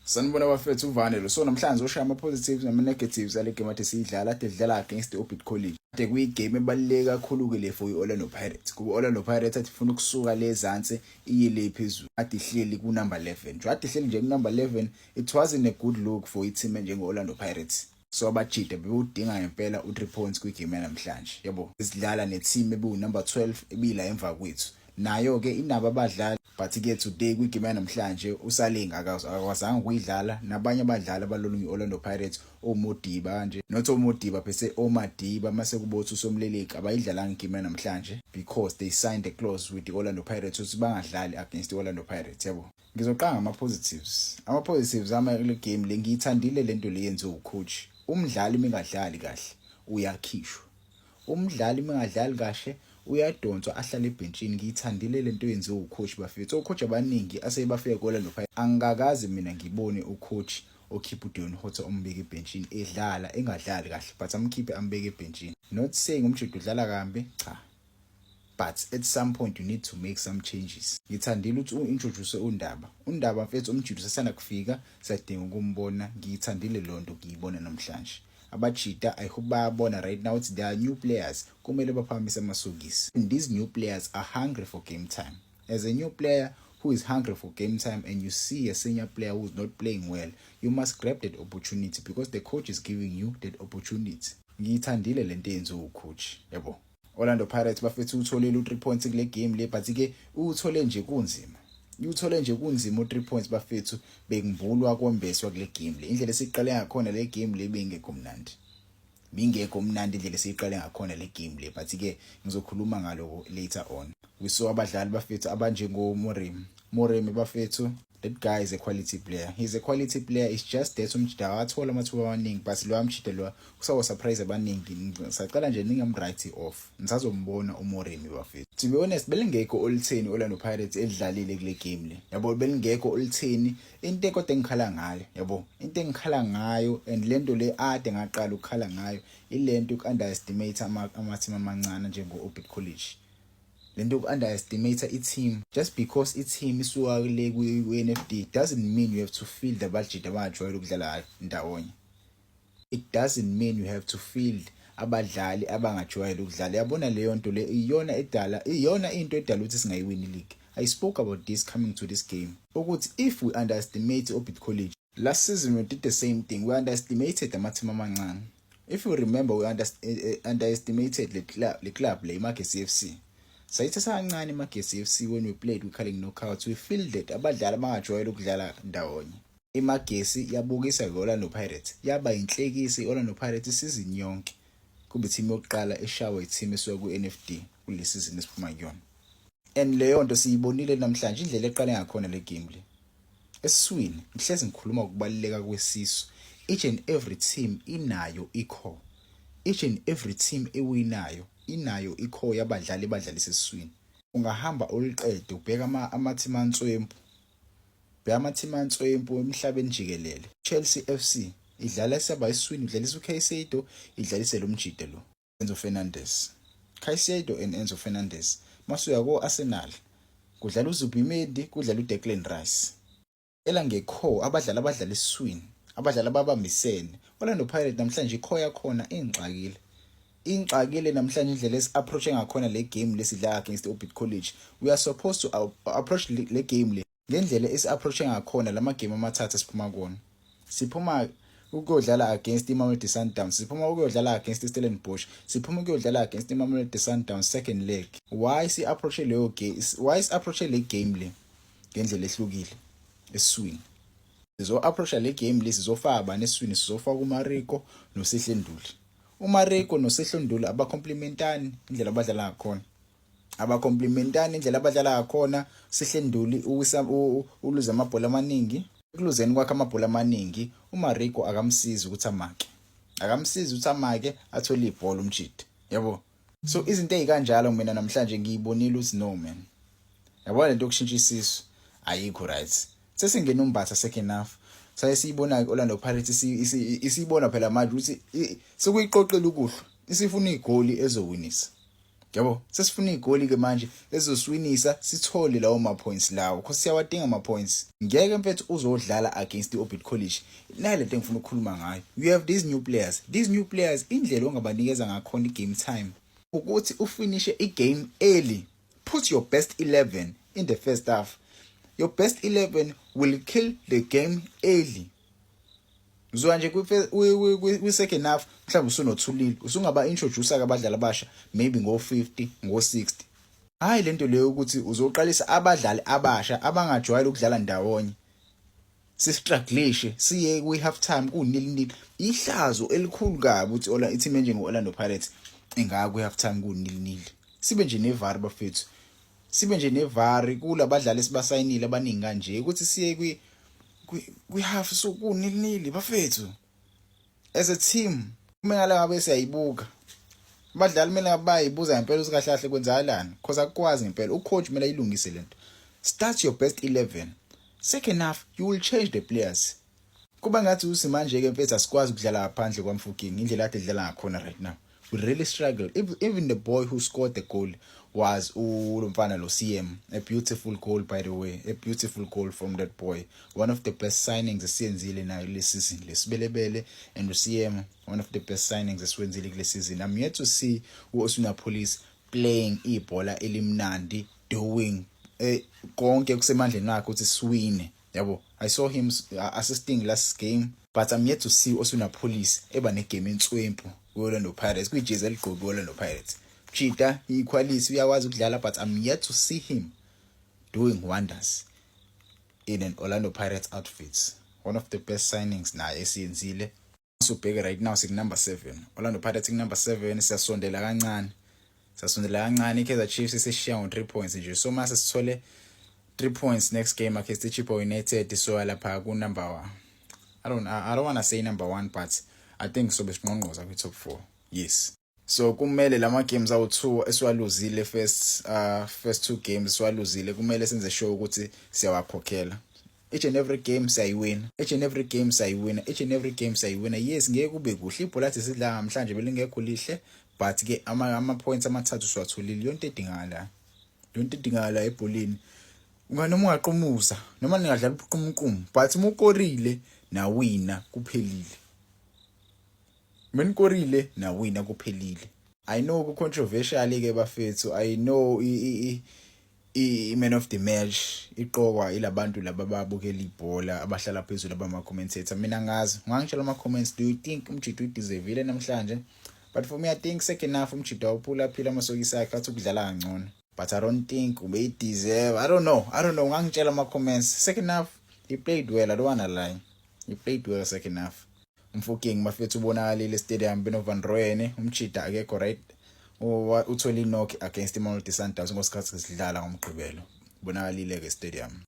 Sanibona bafethu uVanelo. So namhlanje ushaya ama-positives nama-negatives ale game ade siyidlala ade sidlala against i-Orbit College. Ade kuyigame ebaluleke kakhulu ke le for i-Orlando Pirates. Kuba Orlando Pirates athi ifuna ukusuka le ezansi iye le phezulu. Ade ihleli ku number 11. Nje ade ihleli nje ku number 11. It wasn't a good look for i-team njenge-Orlando Pirates. So abajida bebudinga ngempela u3 points kwigame namhlanje. Yabo. Sidlala ne-team ebu number 12 ebila emva kwethu. Nayo ke inaba abadlali but ke today kwigame namhlanje usalinga akakwazanga ukuyidlala nabanye abadlali abalolunga iOrlando Pirates oModiba kanje not oModiba bese oMadiba mase kubothi usomleleki abayidlalanga igame namhlanje because they signed a clause with the Orlando Pirates ukuthi bangadlali against iOrlando Pirates yabo. Ngizoqanga ama-positives ama le game le ngiyithandile lento le yenziwe ucoach. Umdlali mingadlali kahle uyakhishwa, umdlali mingadlali kahle uyadonswa ahlala ebhenchini. Ngiyithandile lento yenziwe ucoach bafethu. Ocoach abaningi asebafike koLorlando Pirates angakazi mina ngibone ucoach okhipha uDeon Hotter ombeke ebhenchini edlala engadlali kahle but amkhiphe ambeke ebhenchini. Not saying umjidi udlala kambe, cha, but at some point you need to make some changes. Ngithandile ukuthi uintroduce uNdaba mfethu umjidi sasana kufika sadinga ukumbona. Ngiyithandile lonto ngiyibona namhlanje. Abajita I hope bayabona right now it's there are new players kumele baphakamisa amasokisi, and these new players are hungry for game time. As a new player who is hungry for game time and you see a senior player who is not playing well, you must grab that opportunity because the coach is giving you that opportunity. Ngiyithandile lento yenziwe ucoach yabo. Orlando Pirates bafethu utholile u3 points kule game le but ke uthole nje kunzima. Uthole nje kunzima u3 points bafethu bengibulwa kombeswa kule game le. Indlela esiqale ngakhona le game le bengekho mnandi. Bingekho mnandi indlela esiqale ngakhona le game le but ke ngizokhuluma ngaloko later on. We saw abadlali bafethu abanjengo Moremi bafethu. That guy is a quality player. He's a quality player. It's just that umjida wathola amathuba amaningi but lo amjida lo kusawa surprise abaningi. Saqala nje ningamwrite off. Nisazombona uMoremi bafethu. To be honest, belingekho oltheni Orlando Pirates edlalile kule game le. Yabo belingekho oltheni into kodwa engikhala ngayo. Yabo into engikhala ngayo and lento le ade ngaqala ukukhala ngayo ilento ukunderestimate ama-team amancane njengo-Orbit College. Lento uku-underestimate i-team just because i-team isuka le ku-NFD doesn't mean you have to field abajida abajwayele ukudlala ndawonye. It doesn't mean you have to field abadlali abangajwayele ukudlala. Yabona leyo nto le iyona into edala ukuthi singayiwini league. I spoke about this coming to this game ukuthi if we underestimate Orbit College last season we did the same thing. We underestimated ama-team amancane. If you remember we underestimated the club le iMagesi FC. Sayithatha kancane iMagesi FC when we played with Culling Knockouts. We fielded abadlali abangajwayele ukudlala ndawonye. iMagesi yabukisa iOrlando Pirates yaba inhlekisi iOrlando Pirates isizini yonke kube team yokuqala eshawa i-team esuka ku-NFD kule season esiphuma kuyona. And leyo nto siyibonile namhlanje indlela eqale ngakhona le game le. Eswini ngihlezi ngikhuluma ukubaluleka kwesisu. Each and every team inayo i-core. Each and every team ewinayo inayo i-core yabadlali badlalisa eswini. Ungahamba uliqede ubheka ama-team answempu. Ama-team answempu emhlabeni jikelele. Chelsea FC idlala saba eswini, idlalisa uCaicedo, idlalise lo mjide lo Enzo Fernandez. Caicedo and Enzo Fernandez. Masuya ko-Arsenal kudlala uZubimendi, kudlala uDeclan Rice. Ngekho abadlala eswini, abadlala babambisene. Orlando Pirates namhlanje ikho yakhona ingxakile namhlanje indlela esi-approach ngakhona le game lesidlala against Orbit College. We are supposed to approach le game le ngendlela esi-approach ngakhona lama game amathathu siphuma kona. Siphuma ukuyodlala against iMamelodi Sundowns, siphuma ukuyodlala against Stellenbosch, siphuma ukuyodlala against iMamelodi Sundowns second leg. Why si-approach leyo game? Why si-approach le game le ngendlela ehlukile eswini? Sizo-approach le game le sizofaka abane eswini, sizofaka uMariko noSehlenduli. uMariko noSehlenduli abacomplementani indlela abadlala ngakhona. Abacomplementani indlela abadlala ngakhona. Sehlenduli uluza amabhola amaningi. Ekuluzeni kwakhe amabhola amaningi uMariko akamsiza ukuthi amake athole ibhola umjidi. Yabo. So izinto ezikanjalo mina namhlanje ngiyibonile ukuthi no man. Yabona lento yokushintsha isisu ayikho right. Sesingena umbatha second half. Sayisibona ke Orlando Pirates isibona phela manje ukuthi sekuyiqoqela ukuhlwa. Isifuna igoli ezowinisa. Yabo, sesifuna igoli ke manje ezoswinisa sithole lawo ma points lawo. Because siyawadinga ama points. Ngeke mfethu uzodlala against iOrbit College. Nale lento engifuna ukukhuluma ngayo. You have these new players. These new players indlela ongabanikeza ngakhona igame time ukuthi ufinishe igame early. Put your best 11 in the first half. Your best 11 will kill the game early. Uzwa nje kwi second half mhlawumbe usunothulile usungaba introduce abadlali abasha maybe ngo50 ngo60. Hayi lento leyo ukuthi uzoqalisa abadlali abasha abangajwayele ukudlala ndawonye. Sistrugglishe siye kwi half time ku-0-0. Ihlazo elikhulu kabi ukuthi i-team enjenge Orlando Pirates ingaka kwi half time ku-0-0. Sibe nje neVAR bafethu. Sibe nje neVAR kulabadlali esibasayinile abaningi kanje ukuthi siye kwi half so ku-0-0 bafethu. As a team kumele ngabe siyayibuka. Abadlali kumele ngabayibuza ngempela ukuthi kahle kahle kwenzakalani because akukwazi ngempela ucoach kumele ayilungise lento. Start your best 11. Second half you will change the players. Kuba ngathi usimanje ke mfethu asikwazi ukudlala ngaphandle kwaMfukeng indlela ade dlala ngakhona right now. We really struggle. Even the boy who scored the goal was uLomfana lo CM. A beautiful goal, by the way. A beautiful goal from that boy. One of the best signings esiyenzile nayo this season. Lesibelebele and CM, one of the best signings esiyenzile this season. I'm yet to see uOsuna Police playing ibhola elimnandi, doing konke kusemandleni wakhe ukuthi siwine. Yabo, I saw him assisting last game, but I'm yet to see Osuna Police eba negame entswempu Orlando Pirates. Kwijezi eligqoke Orlando Pirates. Cheetah equality uyakwazi ukudlala, but I'm yet to see him doing wonders in an Orlando Pirates outfit. One of the best signings naye esiyenzile. So big right now siku number 7. Orlando Pirates number 7 siyasondela kancane. Kaizer Chiefs iseshiya ngo 3 points nje. So mase sithole 3 points next game against Chippa United so lapha ku number 1. I don't want to say number 1, but I think so besinqonqoza kwi top 4. Yes. So kumele lama games awu2 esiwaluzile first 2 games esiwaluzile kumele senze sure ukuthi siyawakhokhela. Each and every game sayiwina. Yes, ngeke kube kuhle ibhola lathi sidla namhlanje belingekho lihle, but ke ama points amathathu siwathulile. Yonke edingala ebholini. Unganoma ungaqumuza noma ningadlala ubuqumuqumu, but mukorile na wina kuphelile. Menkorile na wina kuphelile. I know ku controversial ke bafethu. I know I man of the match iqokwa ilabantu laba babukela ibhola abahlala phezulu abama commentator. Mina ngazi ngangitshela ama comments, do you think umjito udeserve namhlanje? But for me I think second half umjito uphula phila amasokisi akhe athi ukudlala kangcono. But I don't think ube deserve. I don't know. Ngangitshela ama comments. Second half he played well. I don't want to lie. He played well second half. Umfukeng mafethu ubonakalile stadium Beno van Rooyen umchita akekho right. Uthole knock against Mamelodi Sundowns ngosikhathi sidlala ngomgqibelo. Bonakalile ke stadium.